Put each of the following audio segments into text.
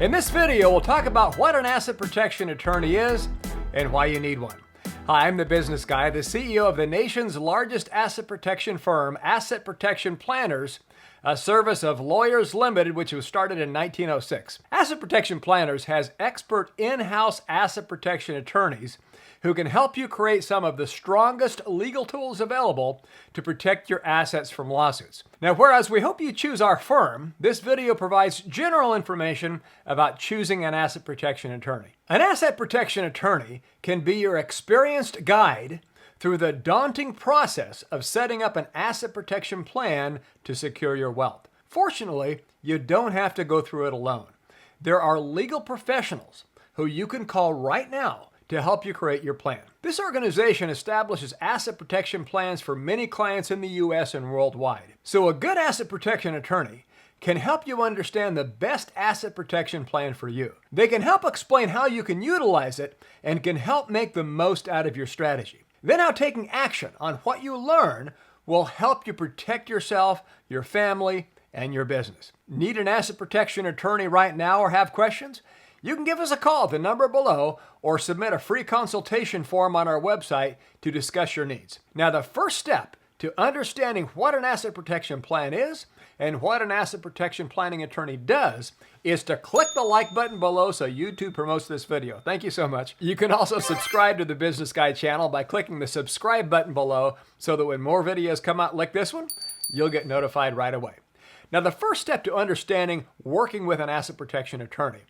In this video, we'll talk about what an asset protection attorney is and why you need one. Hi, I'm the business guy, the CEO of the nation's largest asset protection firm, Asset Protection Planners, a service of Lawyers Limited, which was started in 1906. Asset Protection Planners has expert in-house asset protection attorneys who can help you create some of the strongest legal tools available to protect your assets from lawsuits. Now, whereas we hope you choose our firm, this video provides general information about choosing an asset protection attorney. An asset protection attorney can be your experienced guide through the daunting process of setting up an asset protection plan to secure your wealth. Fortunately, you don't have to go through it alone. There are legal professionals who you can call right now to help you create your plan. This organization establishes asset protection plans for many clients in the U.S. and worldwide. So a good asset protection attorney can help you understand the best asset protection plan for you. They can help explain how you can utilize it and can help make the most out of your strategy. Then how taking action on what you learn will help you protect yourself, your family, and your business. Need an asset protection attorney right now or have questions? You can give us a call at the number below or submit a free consultation form on our website to discuss your needs. Now, the first step to understanding what an asset protection plan is and what an asset protection planning attorney does is to click the like button below so YouTube promotes this video. Thank you so much. You can also subscribe to the Business Guy channel by clicking the subscribe button below so that when more videos come out like this one, you'll get notified right away. Now, the first step to understanding working with an asset protection attorney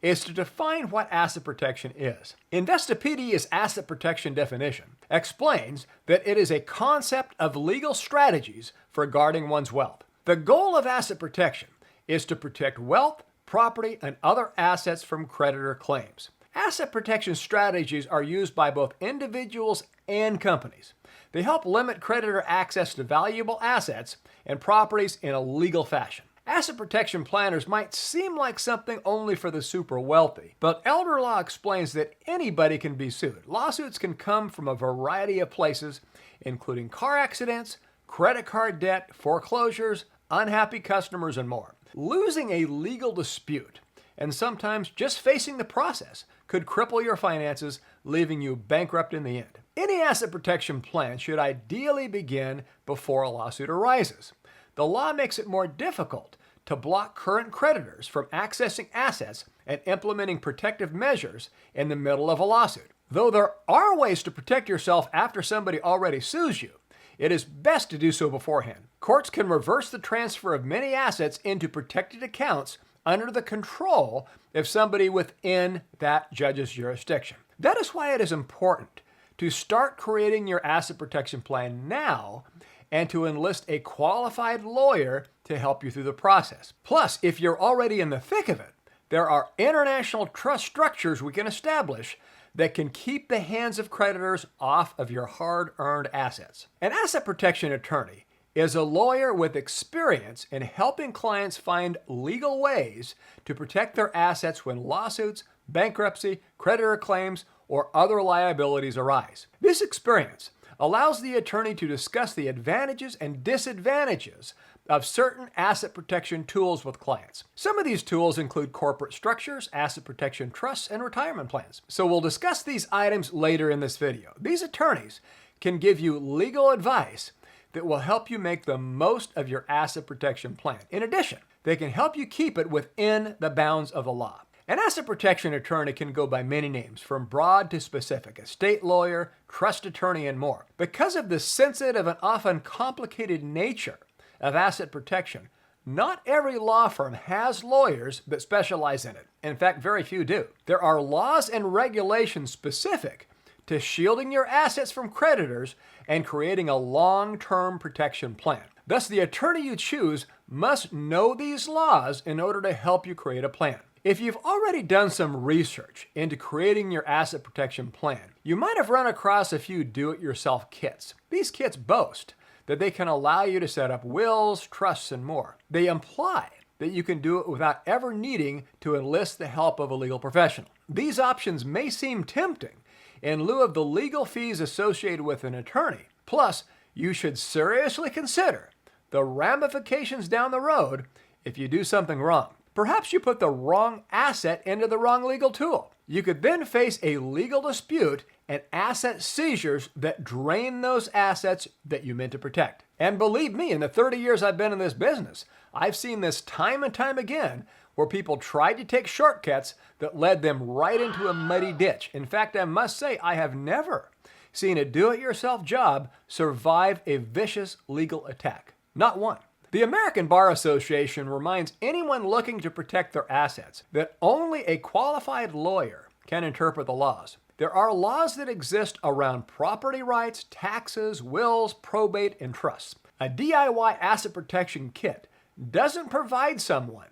is to define what asset protection is. Investopedia's asset protection definition explains that it is a concept of legal strategies for guarding one's wealth. The goal of asset protection is to protect wealth, property, and other assets from creditor claims. Asset protection strategies are used by both individuals and companies. They help limit creditor access to valuable assets and properties in a legal fashion. Asset protection planners might seem like something only for the super wealthy, but elder law explains that anybody can be sued. Lawsuits can come from a variety of places, including car accidents, credit card debt, foreclosures, unhappy customers, and more. Losing a legal dispute, and sometimes just facing the process, could cripple your finances, leaving you bankrupt in the end. Any asset protection plan should ideally begin before a lawsuit arises. The law makes it more difficult to block current creditors from accessing assets and implementing protective measures in the middle of a lawsuit. Though there are ways to protect yourself after somebody already sues you, it is best to do so beforehand. Courts can reverse the transfer of many assets into protected accounts under the control of somebody within that judge's jurisdiction. That is why it is important to start creating your asset protection plan now and to enlist a qualified lawyer to help you through the process. Plus, if you're already in the thick of it, there are international trust structures we can establish that can keep the hands of creditors off of your hard-earned assets. An asset protection attorney is a lawyer with experience in helping clients find legal ways to protect their assets when lawsuits, bankruptcy, creditor claims, or other liabilities arise. This experience allows the attorney to discuss the advantages and disadvantages of certain asset protection tools with clients. Some of these tools include corporate structures, asset protection trusts, and retirement plans. So we'll discuss these items later in this video. These attorneys can give you legal advice that will help you make the most of your asset protection plan. In addition, they can help you keep it within the bounds of the law. An asset protection attorney can go by many names, from broad to specific: estate lawyer, trust attorney, and more. Because of the sensitive and often complicated nature of asset protection, not every law firm has lawyers that specialize in it. In fact, very few do. There are laws and regulations specific to shielding your assets from creditors and creating a long-term protection plan. Thus, the attorney you choose must know these laws in order to help you create a plan. If you've already done some research into creating your asset protection plan, you might have run across a few do-it-yourself kits. These kits boast that they can allow you to set up wills, trusts, and more. They imply that you can do it without ever needing to enlist the help of a legal professional. These options may seem tempting in lieu of the legal fees associated with an attorney. Plus, you should seriously consider the ramifications down the road if you do something wrong. Perhaps you put the wrong asset into the wrong legal tool. You could then face a legal dispute and asset seizures that drain those assets that you meant to protect. And believe me, in the 30 years I've been in this business, I've seen this time and time again where people tried to take shortcuts that led them right into a muddy ditch. In fact, I must say, I have never seen a do-it-yourself job survive a vicious legal attack. Not one. The American Bar Association reminds anyone looking to protect their assets that only a qualified lawyer can interpret the laws. There are laws that exist around property rights, taxes, wills, probate, and trusts. A DIY asset protection kit doesn't provide someone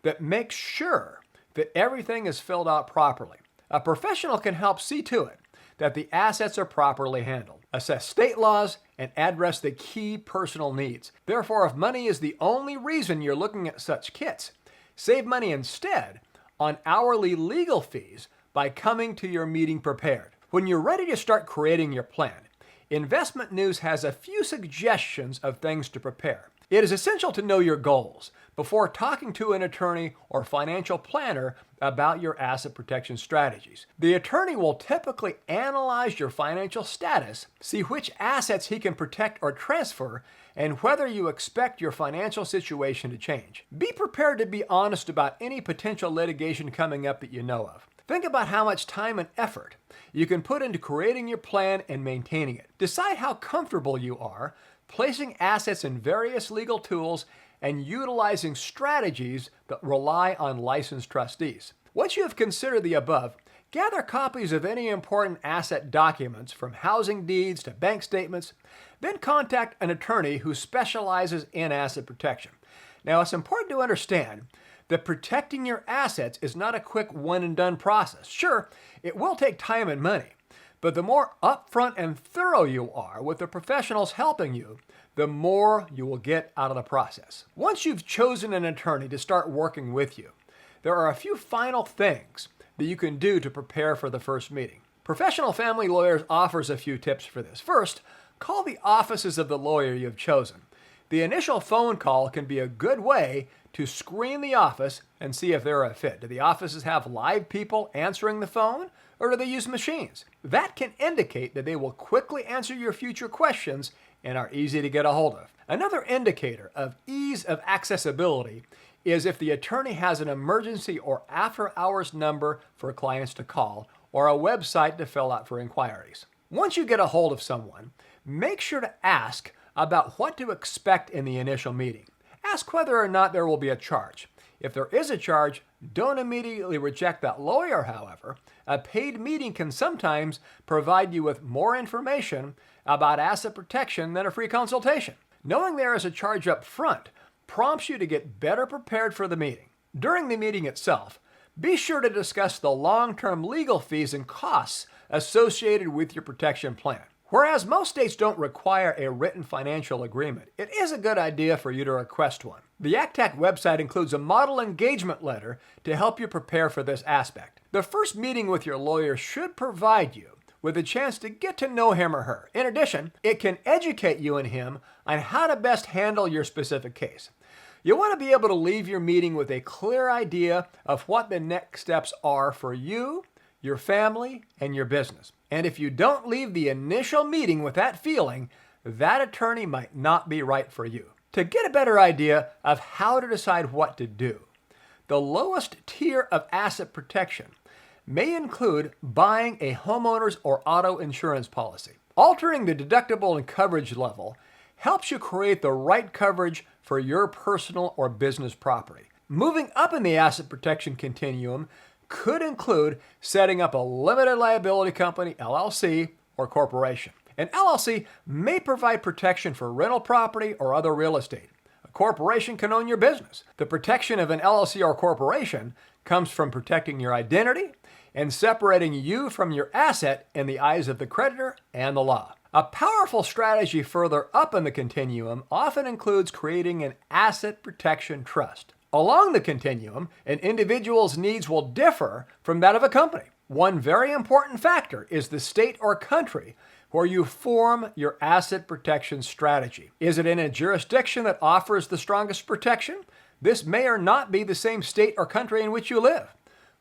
that makes sure that everything is filled out properly. A professional can help see to it that the assets are properly handled, assess state laws, and address the key personal needs. Therefore, if money is the only reason you're looking at such kits, save money instead on hourly legal fees by coming to your meeting prepared. When you're ready to start creating your plan, Investment News has a few suggestions of things to prepare. It is essential to know your goals before talking to an attorney or financial planner about your asset protection strategies. The attorney will typically analyze your financial status, see which assets he can protect or transfer, and whether you expect your financial situation to change. Be prepared to be honest about any potential litigation coming up that you know of. Think about how much time and effort you can put into creating your plan and maintaining it. Decide how comfortable you are placing assets in various legal tools and utilizing strategies that rely on licensed trustees. Once you have considered the above, gather copies of any important asset documents from housing deeds to bank statements, then contact an attorney who specializes in asset protection. Now, it's important to understand that protecting your assets is not a quick one-and-done process. Sure, it will take time and money, but the more upfront and thorough you are with the professionals helping you, the more you will get out of the process. Once you've chosen an attorney to start working with you, there are a few final things that you can do to prepare for the first meeting. Professional Family Lawyers offers a few tips for this. First, call the offices of the lawyer you have chosen. The initial phone call can be a good way to screen the office and see if they're a fit. Do the offices have live people answering the phone, or do they use machines? That can indicate that they will quickly answer your future questions and are easy to get a hold of. Another indicator of ease of accessibility is if the attorney has an emergency or after-hours number for clients to call or a website to fill out for inquiries. Once you get a hold of someone, make sure to ask about what to expect in the initial meeting. Ask whether or not there will be a charge. If there is a charge, don't immediately reject that lawyer, however. A paid meeting can sometimes provide you with more information about asset protection than a free consultation. Knowing there is a charge up front prompts you to get better prepared for the meeting. During the meeting itself, be sure to discuss the long-term legal fees and costs associated with your protection plan. Whereas most states don't require a written financial agreement, it is a good idea for you to request one. The ACTAC website includes a model engagement letter to help you prepare for this aspect. The first meeting with your lawyer should provide you with a chance to get to know him or her. In addition, it can educate you and him on how to best handle your specific case. You want to be able to leave your meeting with a clear idea of what the next steps are for you, your family, and your business. And if you don't leave the initial meeting with that feeling, that attorney might not be right for you. To get a better idea of how to decide what to do, the lowest tier of asset protection may include buying a homeowner's or auto insurance policy. Altering the deductible and coverage level helps you create the right coverage for your personal or business property. Moving up in the asset protection continuum could include setting up a limited liability company, LLC, or corporation. An LLC may provide protection for rental property or other real estate. A corporation can own your business. The protection of an LLC or corporation comes from protecting your identity and separating you from your asset in the eyes of the creditor and the law. A powerful strategy further up in the continuum often includes creating an asset protection trust. Along the continuum, an individual's needs will differ from that of a company. One very important factor is the state or country where you form your asset protection strategy. Is it in a jurisdiction that offers the strongest protection? this may or not be the same state or country in which you live.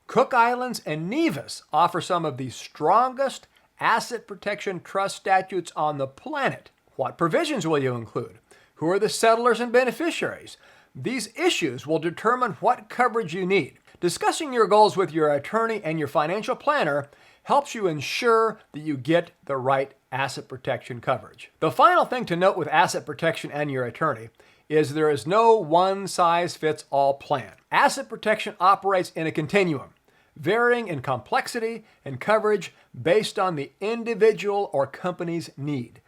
Cook Islands and Nevis offer some of the strongest asset protection trust statutes on the planet. What provisions will you include? Who are the settlers and beneficiaries? These issues will determine what coverage you need. Discussing your goals with your attorney and your financial planner helps you ensure that you get the right asset protection coverage. The final thing to note with asset protection and your attorney is there is no one-size-fits-all plan. Asset protection operates in a continuum, varying in complexity and coverage based on the individual or company's need.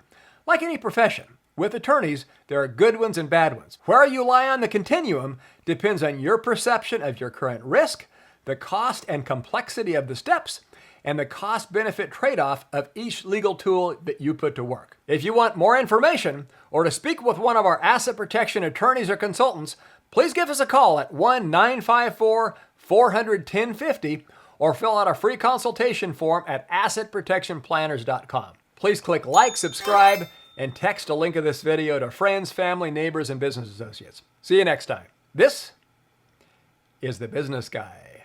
Like any profession, with attorneys, there are good ones and bad ones. Where you lie on the continuum depends on your perception of your current risk, the cost and complexity of the steps, and the cost-benefit trade-off of each legal tool that you put to work. If you want more information or to speak with one of our asset protection attorneys or consultants, please give us a call at 1-954-400-1050 or fill out a free consultation form at assetprotectionplanners.com. Please click like, subscribe, and text a link of this video to friends, family, neighbors, and business associates. See you next time. This is The Business Guy.